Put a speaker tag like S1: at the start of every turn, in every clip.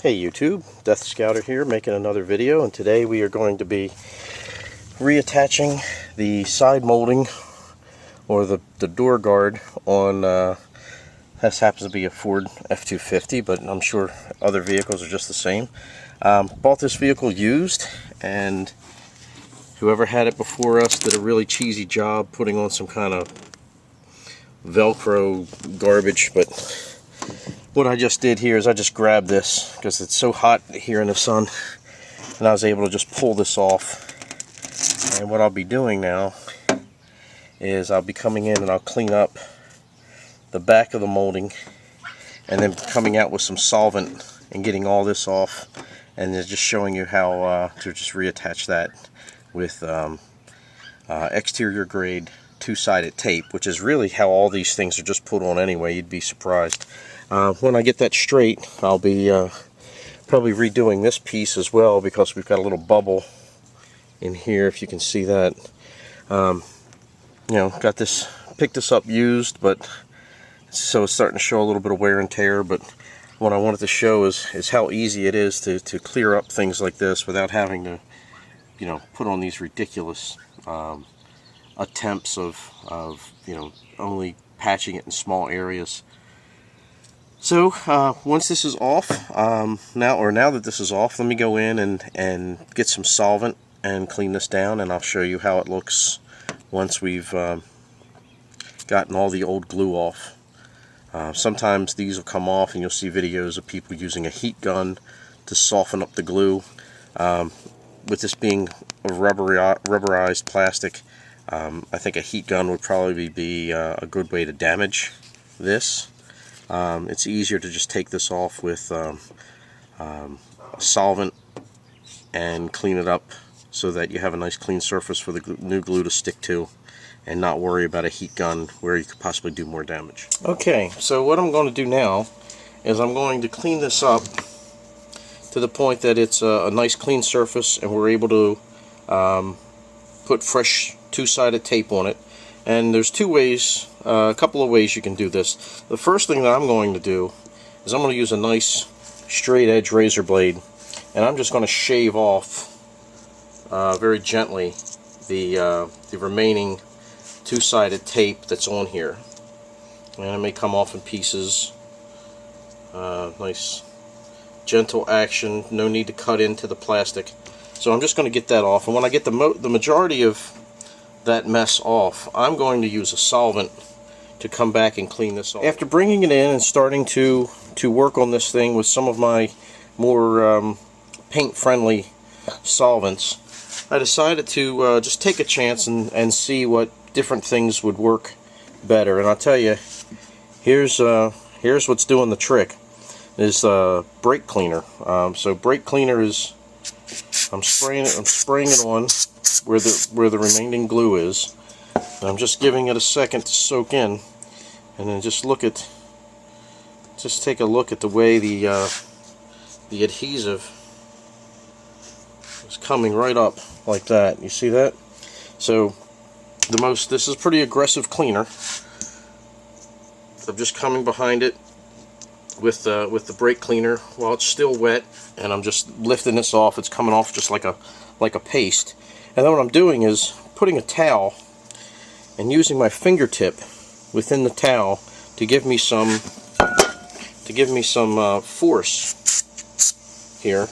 S1: Hey YouTube, Death Scouter here, making another video, and today we are going to be reattaching the side molding or the door guard on this happens to be a Ford F250, but I'm sure other vehicles are just the same. Bought this vehicle used, and whoever had it before us did a really cheesy job putting on some kind of Velcro garbage, but what I just did here is I just grabbed this because it's so hot here in the sun, and I was able to just pull this off. And what I'll be doing now is I'll be coming in and I'll clean up the back of the molding, and then coming out with some solvent and getting all this off, and then just showing you how to just reattach that with exterior grade two-sided tape, which is really how all these things are just put on anyway. You'd be surprised. When I get that straight, I'll be probably redoing this piece as well, because we've got a little bubble in here, if you can see that. You know, got this, picked this up used, but so it's starting to show a little bit of wear and tear. But what I wanted to show is how easy it is to clear up things like this without having to, you know, put on these ridiculous attempts of you know, only patching it in small areas. So once this is off, now that this is off, let me go in and get some solvent and clean this down, and I'll show you how it looks once we've gotten all the old glue off. Sometimes these will come off, and you'll see videos of people using a heat gun to soften up the glue. With this being a rubberized plastic, I think a heat gun would probably be a good way to damage this. It's easier to just take this off with solvent and clean it up so that you have a nice clean surface for the new glue to stick to, and not worry about a heat gun where you could possibly do more damage. Okay, so what I'm going to do now is I'm going to clean this up to the point that it's a nice clean surface, and we're able to put fresh two-sided tape on it. And there's two ways, a couple of ways you can do this. The first thing that I'm going to do is I'm going to use a nice straight edge razor blade, and I'm just going to shave off very gently the remaining two-sided tape that's on here. And it may come off in pieces. Nice gentle action, no need to cut into the plastic. So I'm just going to get that off, and when I get the majority of that mess off, I'm going to use a solvent to come back and clean this off. After bringing it in and starting to work on this thing with some of my more paint-friendly solvents, I decided to just take a chance and see what different things would work better. And I'll tell you, here's what's doing the trick, is brake cleaner. So brake cleaner is, I'm spraying it on where the remaining glue is, and I'm just giving it a second to soak in, and then just take a look at the way the adhesive is coming right up like that. You see that? So this is pretty aggressive cleaner. I'm just coming behind it with the brake cleaner while it's still wet, and I'm just lifting this off. It's coming off just like a paste. And then what I'm doing is putting a towel and using my fingertip within the towel to give me some force here,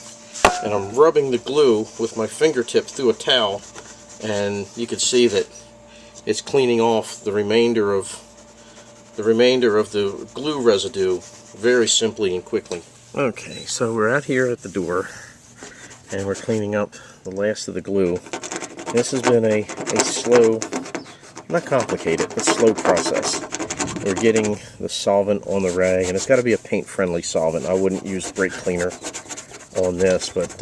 S1: and I'm rubbing the glue with my fingertip through a towel, and you can see that it's cleaning off the remainder of the glue residue very simply and quickly. Okay, so we're out here at the door, and we're cleaning up the last of the glue. This has been a slow, not complicated, but slow process. We're getting the solvent on the rag, and it's got to be a paint-friendly solvent. I wouldn't use brake cleaner on this, but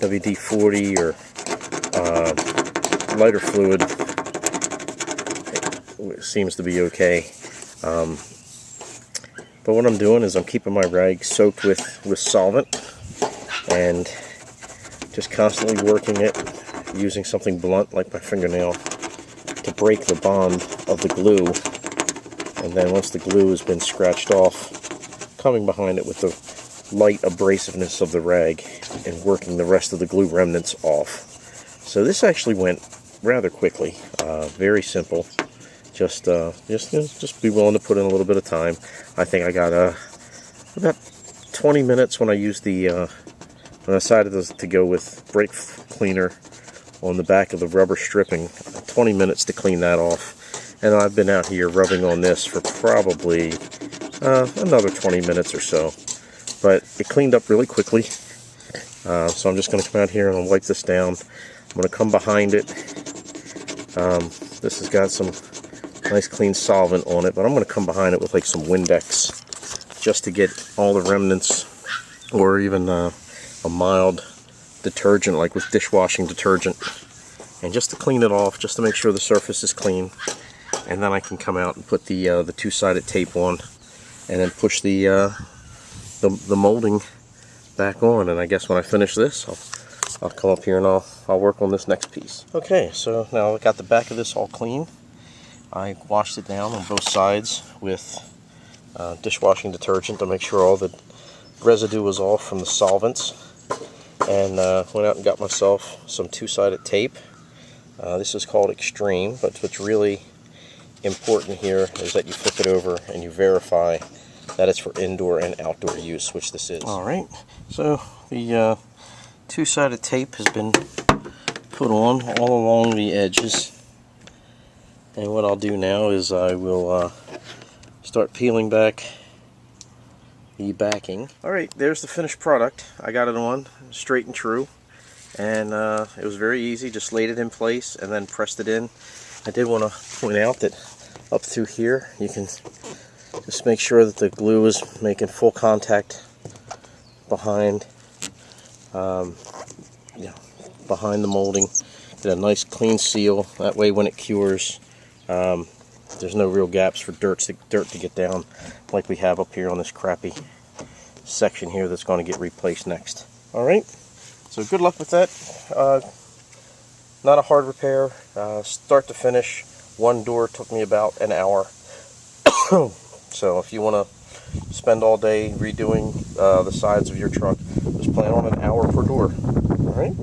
S1: WD-40 or lighter fluid seems to be okay. But what I'm doing is I'm keeping my rag soaked with solvent, and just constantly working it, using something blunt like my fingernail to break the bond of the glue. And then once the glue has been scratched off, coming behind it with light abrasiveness of the rag and working the rest of the glue remnants off. So this actually went rather quickly. Very simple. Just be willing to put in a little bit of time. I think I got about 20 minutes when I used when I decided to go with brake cleaner on the back of the rubber stripping. 20 minutes to clean that off. And I've been out here rubbing on this for probably another 20 minutes or so. But it cleaned up really quickly. So I'm just going to come out here and wipe this down. I'm going to come behind it. This has got some nice clean solvent on it, but I'm going to come behind it with like some Windex just to get all the remnants, or even a mild detergent like with dishwashing detergent, and just to clean it off, just to make sure the surface is clean. And then I can come out and put the two-sided tape on, and then push the molding back on. And I guess when I finish this, I'll come up here and I'll work on this next piece. Okay, so now I got the back of this all clean. I washed it down on both sides with dishwashing detergent to make sure all the residue was off from the solvents, and went out and got myself some two-sided tape. This is called Extreme, but what's really important here is that you flip it over and you verify that it's for indoor and outdoor use, which this is. Alright, so the two-sided tape has been put on all along the edges, and what I'll do now is I will start peeling back the backing. Alright, there's the finished product. I got it on straight and true, and it was very easy. Just laid it in place and then pressed it in. I did want to point out that up through here you can just make sure that the glue is making full contact behind behind the molding. Get a nice clean seal, that way when it cures there's no real gaps for dirt to get down like we have up here on this crappy section here that's going to get replaced next. Alright, so good luck with that. Not a hard repair, start to finish. One door took me about an hour. So if you want to spend all day redoing the sides of your truck, just plan on an hour per door. Alright?